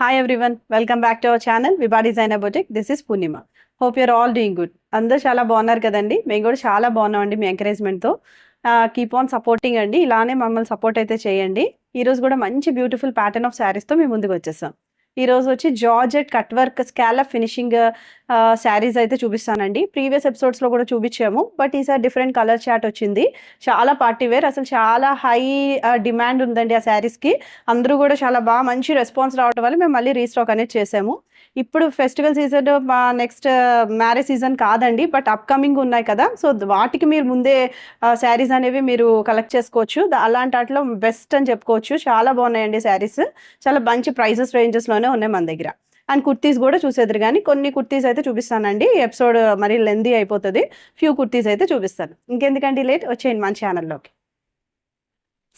Hi everyone, welcome back to our channel Vibha Designer Boutique. This is Purnima. Hope you're all doing good. అందరూ చాలా బాగున్నారు కదండి. మేము కూడా చాలా బాగున్నామండి మీ ఎంకరేజ్మెంట్తో. కీప్ ఆన్ సపోర్టింగ్ అండి. ఇలానే మమ్మల్ని సపోర్ట్ అయితే చేయండి. ఈరోజు కూడా మంచి బ్యూటిఫుల్ ప్యాటర్న్ ఆఫ్ శారీస్తో మేము ముందుకు వచ్చేసాం. ఈరోజు వచ్చి georgette cut work scallop finishing saris అయితే చూపిస్తానండి. ప్రీవియస్ ఎపిసోడ్స్లో కూడా చూపించాము, బట్ ఈసారి డిఫరెంట్ కలర్ చాట్ వచ్చింది. చాలా పార్టీ వేర్, అసలు చాలా హై డిమాండ్ ఉందండి ఆ శారీస్కి. అందరూ కూడా చాలా బాగా మంచి రెస్పాన్స్ రావడం వల్ల మేము మళ్ళీ రీస్టాక్ అనేది చేసాము. ఇప్పుడు festival season, next marriage season కాదండి, బట్ అప్కమింగ్ ఉన్నాయి కదా, సో వాటికి మీరు ముందే శారీస్ అనేవి మీరు కలెక్ట్ చేసుకోవచ్చు. అలాంటి వాటిలో బెస్ట్ అని చెప్పుకోవచ్చు. చాలా బాగున్నాయండి శారీస్, చాలా మంచి ప్రైసెస్ రేంజెస్లోనే ఉన్నాయి మన దగ్గర. అండ్ కుర్తీస్ కూడా చూసేద్దరు, కానీ కొన్ని కుర్తీస్ అయితే చూపిస్తానండి. ఎపిసోడ్ మరి లెందీ అయిపోతుంది. ఫ్యూ కుర్తీస్ అయితే చూపిస్తాను. ఇంకెందుకంటే లేట్, వచ్చేయండి మన ఛానల్లోకి.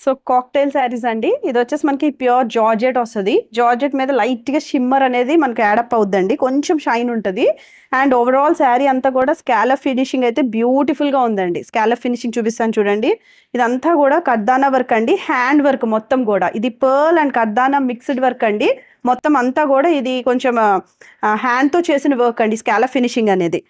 సో కాక్టైల్ శారీస్ అండి. ఇది వచ్చేసి మనకి ప్యూర్ జార్జెట్ వస్తుంది. జార్జెట్ మీద లైట్గా షిమ్మర్ అనేది మనకి యాడప్ అవుద్దండి, కొంచెం షైన్ ఉంటుంది. అండ్ ఓవరాల్ శారీ అంతా కూడా స్కాలప్ ఫినిషింగ్ అయితే బ్యూటిఫుల్గా ఉందండి. స్కాలప్ ఫినిషింగ్ చూపిస్తాను చూడండి. ఇదంతా కూడా కర్దానా వర్క్ అండి, హ్యాండ్ వర్క్ మొత్తం కూడా. ఇది పర్ల్ అండ్ కర్దానా మిక్స్డ్ వర్క్ అండి. మొత్తం అంతా కూడా ఇది కొంచెం హ్యాండ్తో చేసిన వర్క్ అండి స్కాలప్ ఫినిషింగ్ అనేది.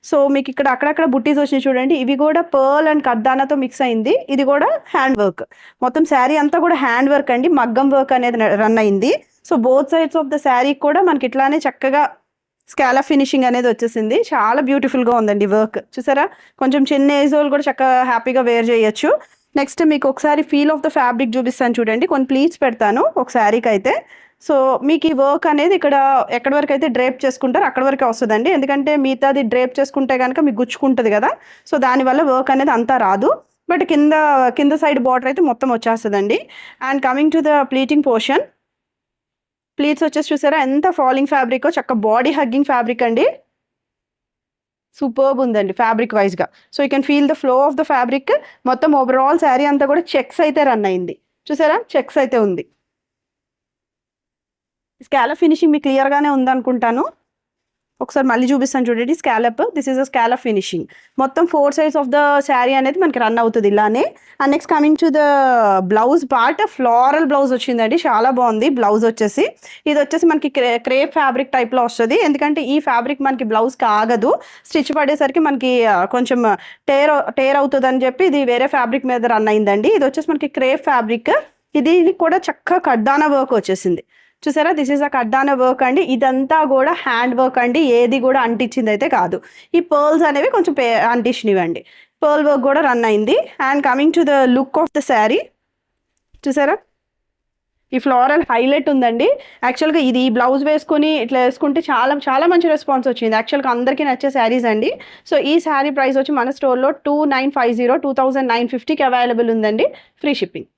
సో మీకు ఇక్కడ అక్కడక్కడ బుట్టీస్ వచ్చినాయి చూడండి. ఇవి కూడా పర్ల్ అండ్ కర్దానాతో మిక్స్ అయింది. ఇది కూడా హ్యాండ్ వర్క్. మొత్తం శారీ అంతా కూడా హ్యాండ్ వర్క్ అండి, మగ్గం వర్క్ అనేది రన్ అయింది. So both sides of the sari కూడా మనకి ఇట్లానే చక్కగా స్కాలప్ ఫినిషింగ్ అనేది వచ్చేసింది. చాలా బ్యూటిఫుల్గా ఉందండి వర్క్. చూసారా, కొంచెం చిన్న ఏజ్ వాళ్ళు కూడా చక్కగా హ్యాపీగా వేర్ చేయొచ్చు. నెక్స్ట్ మీకు ఒకసారి ఫీల్ ఆఫ్ ద ఫ్యాబ్రిక్ చూపిస్తాను చూడండి. కొన్ని ప్లీట్స్ పెడతాను ఒక శారీకి అయితే. సో మీకు ఈ వర్క్ అనేది ఇక్కడ ఎక్కడి వరకు అయితే డ్రేప్ చేసుకుంటారో అక్కడి వరకే వస్తుందండి. ఎందుకంటే మిగతాది డ్రేప్ చేసుకుంటే కనుక మీకు గుచ్చుకుంటుంది కదా, సో దానివల్ల వర్క్ అనేది అంతా రాదు. బట్ కింద సైడ్ బార్డర్ అయితే మొత్తం వచ్చేస్తుందండి. And coming to the pleating portion, pleats వచ్చేసి చూసారా ఎంత ఫాలింగ్ ఫ్యాబ్రిక్, చక్క బాడీ హగ్గింగ్ ఫ్యాబ్రిక్ అండి. సూపర్బ్ ఉందండి ఫ్యాబ్రిక్ వైజ్గా. So you can feel the flow of the fabric. మొత్తం ఓవరాల్ శారీ అంతా కూడా చెక్స్ అయితే రన్ అయింది. చూసారా, చెక్స్ అయితే ఉంది. స్కాలప్ ఫినిషింగ్ మీకు క్లియర్గానే ఉందనుకుంటాను. ఒకసారి మళ్ళీ చూపిస్తాను చూడండి. Scallop, this is a scallop finishing. మొత్తం 4 sides ఆఫ్ ద శారీ అనేది మనకి రన్ అవుతుంది ఇలానే. And next coming to the blouse part, floral blouse వచ్చిందండి. చాలా బాగుంది బ్లౌజ్ వచ్చేసి. ఇది వచ్చేసి మనకి క్రేప్ ఫ్యాబ్రిక్ టైప్లో వస్తుంది. ఎందుకంటే ఈ ఫ్యాబ్రిక్ మనకి బ్లౌజ్కి ఆగదు, స్టిచ్ పడేసరికి మనకి కొంచెం టేర్ అవుతుంది అని చెప్పి ఇది వేరే ఫ్యాబ్రిక్ మీద రన్ అయిందండి. ఇది వచ్చేసి మనకి క్రేప్ ఫ్యాబ్రిక్. ఇది కూడా చక్కగా కడ్దానా వర్క్ వచ్చేసింది. చూసారా, దిస్ ఈస్ అ కడ్దానా వర్క్ అండి. ఇదంతా కూడా హ్యాండ్ వర్క్ అండి, ఏది కూడా అంటించింది అయితే కాదు. ఈ పర్ల్స్ అనేవి కొంచెం అంటించినవండి. పర్ల్ వర్క్ కూడా రన్ అయింది. And coming to the look of the sari, చూసారా ఈ ఫ్లోరల్ హైలైట్ ఉందండి. యాక్చువల్గా ఇది బ్లౌజ్ వేసుకుని ఇట్లా వేసుకుంటే చాలా చాలా మంచి రెస్పాన్స్ వచ్చింది. యాక్చువల్గా అందరికీ నచ్చే శారీస్ అండి. సో ఈ శారీ ప్రైస్ వచ్చి మన స్టోర్లో 2950 అవైలబుల్ ఉందండి, free shipping.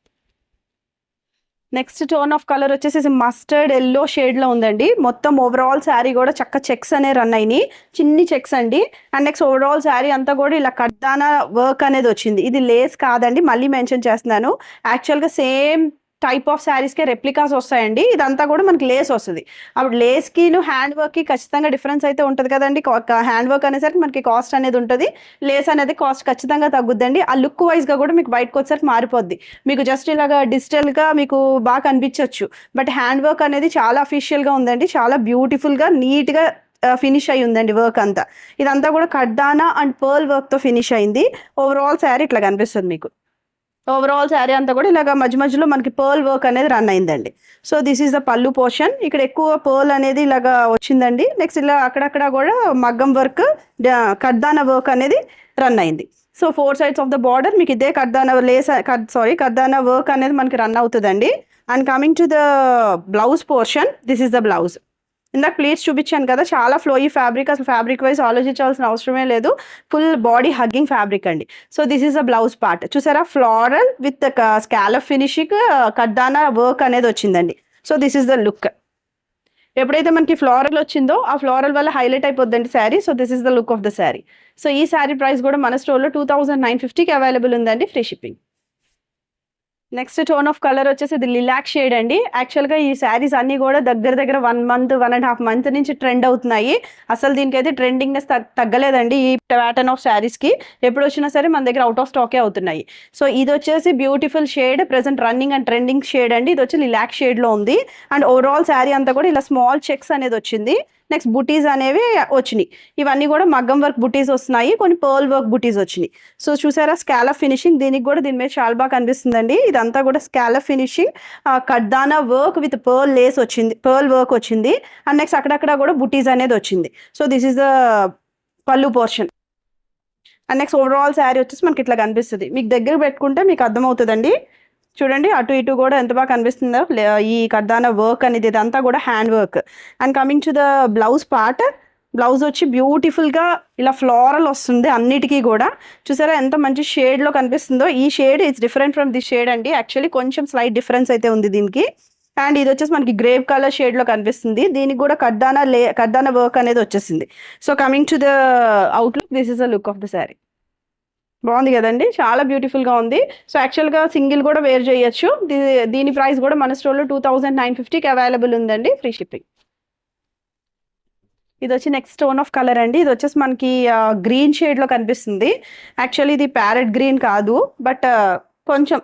Next tone of colour వచ్చేసి మస్టర్డ్ ఎల్లో షేడ్లో ఉందండి. మొత్తం ఓవరాల్ శారీ కూడా చక్క చెక్స్ అనే రన్ అయినాయి, చిన్ని చెక్స్ అండి. అండ్ నెక్స్ట్ ఓవరాల్ శారీ అంతా కూడా ఇలా కడ్దానా వర్క్ అనేది వచ్చింది. ఇది లేస్ కాదండి, మళ్ళీ మెన్షన్ చేస్తున్నాను. యాక్చువల్గా సేమ్ టైప్ ఆఫ్ శారీస్కే రెప్లికాస్ వస్తాయండి. ఇదంతా కూడా మనకి లేస్ వస్తుంది. అప్పుడు లేస్కి హ్యాండ్ వర్క్కి ఖచ్చితంగా డిఫరెన్స్ అయితే ఉంటుంది కదండి. హ్యాండ్ వర్క్ అనేసరికి మనకి కాస్ట్ అనేది ఉంటుంది, లేస్ అనేది కాస్ట్ ఖచ్చితంగా తగ్గుద్దండి. ఆ లుక్ వైజ్గా కూడా మీకు బయటకు వచ్చేసరికి మారిపోద్ది. మీకు జస్ట్ ఇలాగా డిజిటల్గా మీకు బాగా కనిపించవచ్చు, బట్ హ్యాండ్ వర్క్ అనేది చాలా అఫీషియల్గా ఉందండి. చాలా బ్యూటిఫుల్గా నీట్గా ఫినిష్ అయి ఉందండి వర్క్ అంతా. ఇదంతా కూడా కడ్దానా అండ్ పర్ల్ వర్క్తో ఫినిష్ అయింది. ఓవరాల్ శారీ ఇట్లా కనిపిస్తుంది మీకు. ఓవరాల్ శారీ అంతా కూడా ఇలాగ మధ్య మధ్యలో మనకి పర్ల్ వర్క్ అనేది రన్ అయిందండి. So this is the pallu portion. ఇక్కడ ఎక్కువ పర్ల్ అనేది ఇలాగా వచ్చిందండి. నెక్స్ట్ ఇలా అక్కడక్కడ కూడా మగ్గం వర్క్, కర్దానా వర్క్ అనేది రన్ అయింది. So 4 sides of the border మీకు ఇదే కర్దానా వర్క్ అనేది మనకి రన్ అవుతుందండి. And coming to the blouse portion, this is the blouse. ఇందాక ప్లీట్స్ చూపించాను కదా, చాలా ఫ్లోయీ ఫ్యాబ్రిక్, అసలు ఫ్యాబ్రిక్ వైజ్ ఆలోచించాల్సిన అవసరమే లేదు. ఫుల్ బాడీ హగ్గింగ్ ఫ్యాబ్రిక్ అండి. So this is a blouse part. చూసారా, ఫ్లోరల్ విత్ స్కాలప్ ఫినిషింగ్ కడ్దానా వర్క్ అనేది వచ్చిందండి. So this is the look. ఎప్పుడైతే మనకి ఫ్లోరల్ వచ్చిందో ఆ ఫ్లోరల్ వల్ల హైలైట్ అయిపోద్దండి sari. So this is the look of the sari. So ఈ శారీ ప్రైస్ కూడా మన స్టోర్లో 2950 అవైలబుల్ ఉందండి, free shipping. Next tone of colour వచ్చేసి ఇది లిలాక్ షేడ్ అండి. యాక్చువల్గా ఈ శారీస్ అన్ని కూడా దగ్గర దగ్గర 1 మంత్ 1.5 మంత్ నుంచి ట్రెండ్ అవుతున్నాయి. అసలు దీనికైతే ట్రెండింగ్నెస్ తగ్గలేదండి ఈ ప్యాటర్న్ ఆఫ్ శారీస్కి. ఎప్పుడు వచ్చినా సరే మన దగ్గర అవుట్ ఆఫ్ స్టాకే అవుతున్నాయి. సో ఇది వచ్చేసి beautiful shade, present running and trending shade అండి. ఇది వచ్చి లిలాక్ షేడ్లో ఉంది. అండ్ ఓవరాల్ శారీ అంతా కూడా ఇలా స్మాల్ చెక్స్ అనేది వచ్చింది. నెక్స్ట్ బుటీస్ అనేవి వచ్చినాయి. ఇవన్నీ కూడా మగ్గం వర్క్ బుటీస్ వస్తున్నాయి, కొన్ని పర్ల్ వర్క్ బుటీస్ వచ్చినాయి. సో చూసారా స్కాలప్ ఫినిషింగ్, దీనికి కూడా దీని మీద చాలా బాగా కనిపిస్తుందండి. ఇదంతా కూడా స్కాలప్ ఫినిషింగ్, కడ్దానా వర్క్ విత్ పర్ల్ లేస్ వచ్చింది, పర్ల్ వర్క్ వచ్చింది. అండ్ నెక్స్ట్ అక్కడక్కడ కూడా బుటీస్ అనేది వచ్చింది. So this is the pallu portion. And next overall sari వచ్చేసి మనకి ఇట్లా కనిపిస్తుంది. మీకు దగ్గర పెట్టుకుంటే మీకు అర్థమవుతుందండి. చూడండి అటు ఇటు కూడా ఎంత బాగా కనిపిస్తుందో ఈ కర్దానా వర్క్ అనేది, ఇదంతా కూడా hand work. And coming to the blouse part, blouse వచ్చి బ్యూటిఫుల్గా ఇలా ఫ్లోరల్ వస్తుంది అన్నిటికీ కూడా. చూసారా ఎంత మంచి షేడ్లో కనిపిస్తుందో. ఈ shade it's different from the shade అండి. యాక్చువల్లీ కొంచెం స్లైట్ డిఫరెన్స్ అయితే ఉంది దీనికి. అండ్ ఇది వచ్చేసి మనకి గ్రేవ్ కలర్ షేడ్లో కనిపిస్తుంది. దీనికి కూడా కర్దానా వర్క్ అనేది వచ్చేసింది. So coming to the outlook, this is the look of the sari. బాగుంది కదండి, చాలా బ్యూటిఫుల్గా ఉంది. సో యాక్చువల్గా సింగిల్ కూడా వేర్ చేయొచ్చు. దీని ప్రైస్ కూడా మన స్టోర్లో 2950కి అవైలబుల్ ఉందండి, ఫ్రీ షిప్పింగ్. ఇది వచ్చి నెక్స్ట్ టోన్ ఆఫ్ కలర్ అండి. ఇది వచ్చేసి మనకి గ్రీన్ షేడ్లో కనిపిస్తుంది. యాక్చువల్లీ ఇది ప్యారెట్ గ్రీన్ కాదు, బట్ కొంచెం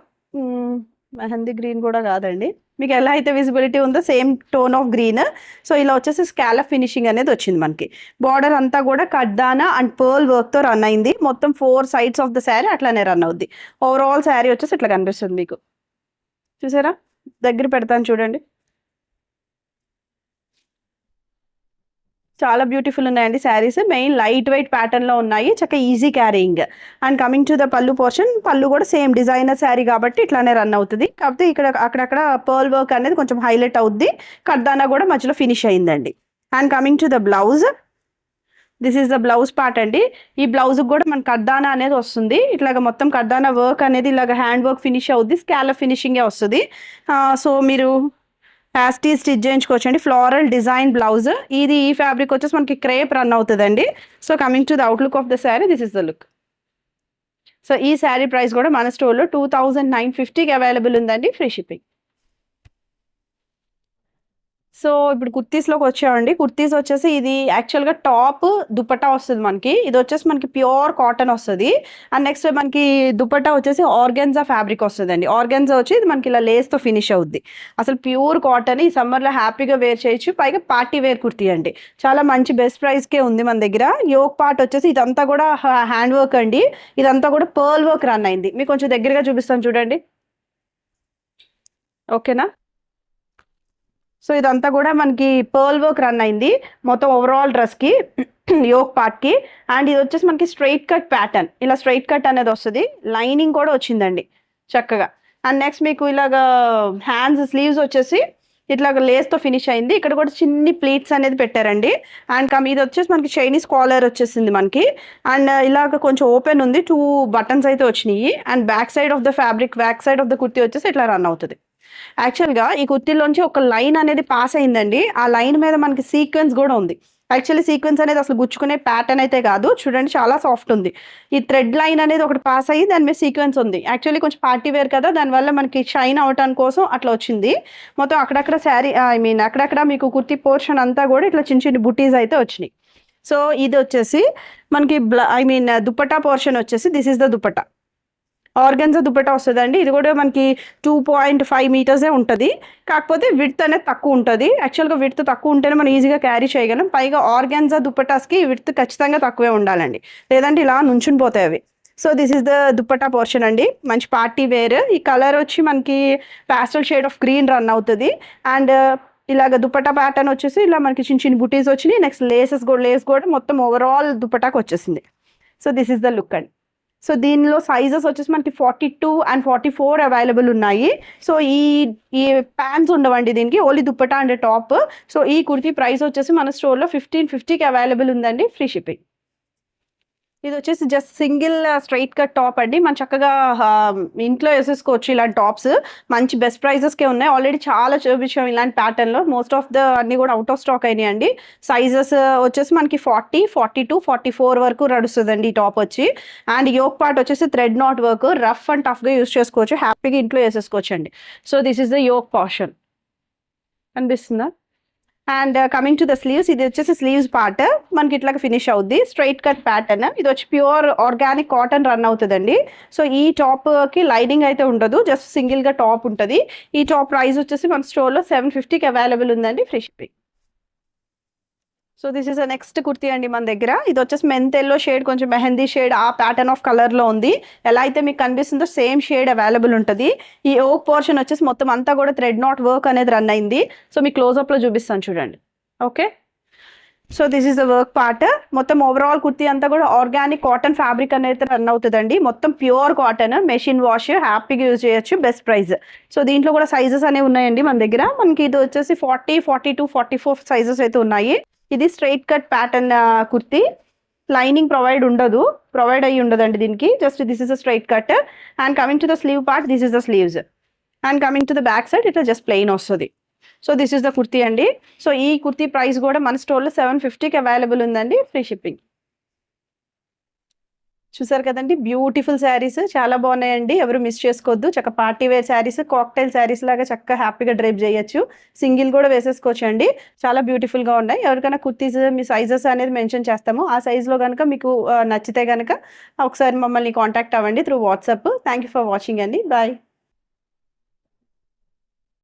మెహందీ గ్రీన్ కూడా కాదండి. మీకు ఎలా అయితే విజిబిలిటీ ఉందో same tone of green. So ఇలా వచ్చేసి స్కాలప్ ఫినిషింగ్ అనేది వచ్చింది మనకి. బార్డర్ అంతా కూడా కడ్దానా అండ్ పర్ల్ వర్క్తో రన్ అయింది. మొత్తం 4 sides ఆఫ్ ద శారీ అట్లానే రన్ అవుద్ది. ఓవరాల్ శారీ వచ్చేసి ఇట్లా కనిపిస్తుంది మీకు. చూసారా దగ్గర పెడతాను చూడండి, చాలా బ్యూటిఫుల్ ఉన్నాయండి శారీస్. మెయిన్ లైట్ వెయిట్ ప్యాటర్న్లో ఉన్నాయి, చక్కగా easy carrying. And coming to the pallu portion, పల్లు కూడా సేమ్ డిజైనర్ శారీ కాబట్టి ఇట్లానే రన్ అవుతుంది. కాకపోతే ఇక్కడ అక్కడక్కడ పర్ల్ వర్క్ అనేది కొంచెం హైలైట్ అవుద్ది. కర్దానా కూడా మధ్యలో ఫినిష్ అయిందండి. And coming to the blouse, this is the blouse part అండి. ఈ బ్లౌజ్ కూడా మన కర్దానా అనేది వస్తుంది. ఇట్లాగ మొత్తం కర్దానా వర్క్ అనేది ఇలాగ హ్యాండ్ వర్క్ ఫినిష్ అవుద్ది, స్కాలప్ ఫినిషింగే వస్తుంది. సో మీరు యాస్టీ స్టిచ్ చేయించుకోవచ్చండి. ఫ్లోరల్ డిజైన్ బ్లౌజ్ ఇది. ఈ ఫ్యాబ్రిక్ వచ్చేసి మనకి క్రేప్ రన్ అవుతుందండి. So coming to the outlook of the sari, this is the look. So ఈ శారీ ప్రైస్ కూడా మన స్టోర్లో 2950కి అవైలబుల్ ఉందండి, ఫ్రీ షిప్పింగ్. సో ఇప్పుడు కుర్తీస్లోకి వచ్చామండి. కుర్తీస్ వచ్చేసి ఇది యాక్చువల్గా టాప్ దుపట్టా వస్తుంది మనకి. ఇది వచ్చేసి మనకి ప్యూర్ కాటన్ వస్తుంది. అండ్ నెక్స్ట్ మనకి దుపట్టా వచ్చేసి ఆర్గాన్జా ఫ్యాబ్రిక్ వస్తుందండి. ఆర్గాన్జా వచ్చి ఇది మనకి ఇలా లేస్తో ఫినిష్ అవుద్ది. అసలు ప్యూర్ కాటన్, ఈ సమ్మర్లో హ్యాపీగా వేర్ చేయొచ్చు. పైగా పార్టీ వేర్ కుర్తీ అండి, చాలా మంచి బెస్ట్ ప్రైస్కే ఉంది మన దగ్గర. యోక్ పార్ట్ వచ్చేసి ఇదంతా కూడా హ్యాండ్ వర్క్ అండి. ఇదంతా కూడా పర్ల్ వర్క్ రన్ అయింది. మీకు కొంచెం దగ్గరగా చూపిస్తాను చూడండి, ఓకేనా. సో ఇదంతా కూడా మనకి పర్ల్ వర్క్ రన్ అయింది మొత్తం ఓవరాల్ డ్రెస్కి, యోక్ పార్ట్కి. అండ్ ఇది వచ్చేసి మనకి స్ట్రైట్ కట్ ప్యాటర్న్, ఇలా స్ట్రైట్ కట్ అనేది వస్తుంది. లైనింగ్ కూడా వచ్చిందండి చక్కగా. అండ్ నెక్స్ట్ మీకు ఇలాగ హ్యాండ్స్ స్లీవ్స్ వచ్చేసి ఇట్లాగ లేస్తో ఫినిష్ అయింది. ఇక్కడ కూడా చిన్ని ప్లీట్స్ అనేది పెట్టారండి. అండ్ ఇది వచ్చేసి మనకి చైనీస్ కాలర్ వచ్చేసింది మనకి. అండ్ ఇలాగ కొంచెం ఓపెన్ ఉంది, 2 buttons అయితే వచ్చినాయి. And back side of the fabric, back side of the kurti వచ్చేసి ఇట్లా రన్ అవుతుంది. యాక్చువల్గా ఈ కుర్తీలోంచి ఒక లైన్ అనేది పాస్ అయిందండి. ఆ లైన్ మీద మనకి సీక్వెన్స్ కూడా ఉంది. యాక్చువల్లీ సీక్వెన్స్ అనేది అసలు గుచ్చుకునే ప్యాటర్న్ అయితే కాదు, చూడండి చాలా సాఫ్ట్ ఉంది. ఈ థ్రెడ్ లైన్ అనేది ఒకటి పాస్ అయ్యి దాని మీద సీక్వెన్స్ ఉంది. యాక్చువల్లీ కొంచెం పార్టీ వేర్ కదా, దానివల్ల మనకి షైన్ అవటానికి కోసం అట్లా వచ్చింది. మొత్తం అక్కడక్కడ శారీ అక్కడక్కడ మీకు కుర్తీ పోర్షన్ అంతా కూడా ఇట్లా చిన్న చిన్న బుటీస్ అయితే వచ్చినాయి. సో ఇది వచ్చేసి మనకి దుపట్టా పోర్షన్ వచ్చేసి this is the dupatta. Organza dupatta వస్తుందండి. ఇది కూడా మనకి 2.5 meters ఉంటుంది. కాకపోతే విడ్త్ అనేది తక్కువ ఉంటుంది. యాక్చువల్గా విడ్త్ తక్కువ ఉంటేనే మనం ఈజీగా క్యారీ చేయగలం. పైగా ఆర్గన్జా దుపట్టాస్కి విడ్త్ ఖచ్చితంగా తక్కువే ఉండాలండి, లేదంటే ఇలా నుంచుని పోతాయి అవి. So this is the dupatta portion అండి, మంచి పార్టీ వేర్. ఈ కలర్ వచ్చి మనకి pastel shade of green run అవుతుంది. అండ్ ఇలాగ దుపట్టా ప్యాటర్న్ వచ్చేసి ఇలా మనకి చిన్న చిన్న బుటీస్ వచ్చినాయి. నెక్స్ట్ లేస్ కూడా మొత్తం ఓవరాల్ దుపట్టాకి వచ్చేసింది. So this is the look అండి. సో దీనిలో సైజెస్ వచ్చేసి మనకి 42 and 44 అవైలబుల్ ఉన్నాయి. సో ఈ ప్యాంట్స్ ఉండవండి దీనికి, only dupatta and top. So ఈ కుర్తీ ప్రైస్ వచ్చేసి మన స్టోర్లో 1550కి అవైలబుల్ ఉందండి, ఫ్రీ షిప్పింగ్. ఇది వచ్చేసి just single straight cut top అండి. మనం చక్కగా ఇంట్లో వేసేసుకోవచ్చు ఇలాంటి టాప్స్. మంచి బెస్ట్ ప్రైజెస్కే ఉన్నాయి. ఆల్రెడీ చాలా చూపించాం ఇలాంటి ప్యాటర్న్లో. మోస్ట్ ఆఫ్ ద అన్ని కూడా అవుట్ ఆఫ్ స్టాక్ అయినాయండి. సైజెస్ వచ్చేసి మనకి 40, 42, 44 వరకు నడుస్తుందండి ఈ టాప్ వచ్చి. అండ్ యోక్ పార్ట్ వచ్చేసి thread knot work, rough and టఫ్గా యూస్ చేసుకోవచ్చు, హ్యాపీగా ఇంట్లో వేసేసుకోవచ్చు అండి. So this is the yoke portion, కనిపిస్తుందా? And coming to the sleeves, ఇది వచ్చేసి స్లీవ్స్ పార్ట్ మనకి ఇట్లాగా ఫినిష్ అవుద్ది. స్ట్రైట్ కట్ ప్యాటర్న్, ఇది వచ్చి ప్యూర్ ఆర్గానిక్ కాటన్ రన్ అవుతుందండి. సో ఈ టాప్కి లైనింగ్ అయితే ఉండదు, జస్ట్ సింగిల్గా టాప్ ఉంటుంది. ఈ టాప్ ప్రైస్ వచ్చేసి మన స్టోర్లో 750కి అవైలబుల్ ఉందండి, free shipping. So this is a next kurti అండి మన దగ్గర. ఇది వచ్చేసి మెంత్ ఎల్లో షేడ్, కొంచెం మెహందీ షేడ్, ఆ ప్యాటర్న్ ఆఫ్ కలర్లో ఉంది. ఎలా అయితే మీకు కనిపిస్తుందో సేమ్ షేడ్ అవైలబుల్ ఉంటుంది. ఈ ఓక్ పోర్షన్ వచ్చేసి మొత్తం అంతా కూడా థ్రెడ్ నాట్ వర్క్ అనేది రన్ అయింది. సో మీకు క్లోజ్అప్లో చూపిస్తాను చూడండి. Okay, so this is the work part. మొత్తం ఓవరాల్ కుర్తీ అంతా కూడా ఆర్గానిక్ కాటన్ ఫ్యాబ్రిక్ అనేది రన్ అవుతుందండి. మొత్తం ప్యూర్ కాటన్, మెషిన్ వాష్, హ్యాపీగా యూజ్ చేయొచ్చు, బెస్ట్ ప్రైస్. సో దీంట్లో కూడా సైజెస్ అనేవి ఉన్నాయండి మన దగ్గర. మనకి ఇది వచ్చేసి 40, 42, 44 సైజెస్ అయితే ఉన్నాయి. ఇది straight cut pattern kurti. Lining provide అయ్యి ఉండదండి దీనికి. Just this is a straight cut. And coming to the slew part, this is the sleeves. And coming to the back side ఇట్లా జస్ట్ ప్లెయిన్ వస్తుంది. So this is the kurti అండి. So ఈ kurti price కూడా మన స్టోర్లో 750కి అవైలబుల్ ఉందండి, free shipping. చూసారు కదండి, బ్యూటిఫుల్ శారీస్ చాలా బాగున్నాయండి. ఎవరు మిస్ చేసుకోవద్దు. చక్క party wear saris, cocktail saris లాగా చక్కగా హ్యాపీగా డ్రైప్ చేయొచ్చు. సింగిల్ కూడా వేసేసుకోవచ్చు అండి. చాలా బ్యూటిఫుల్గా ఉన్నాయి. ఎవరికైనా కుర్తీస్ మీ సైజెస్ అనేది మెన్షన్ చేస్తాము. ఆ సైజ్లో కనుక మీకు నచ్చితే కనుక ఒకసారి మమ్మల్ని కాంటాక్ట్ అవ్వండి through WhatsApp. Thank you for watching అండి. బాయ్.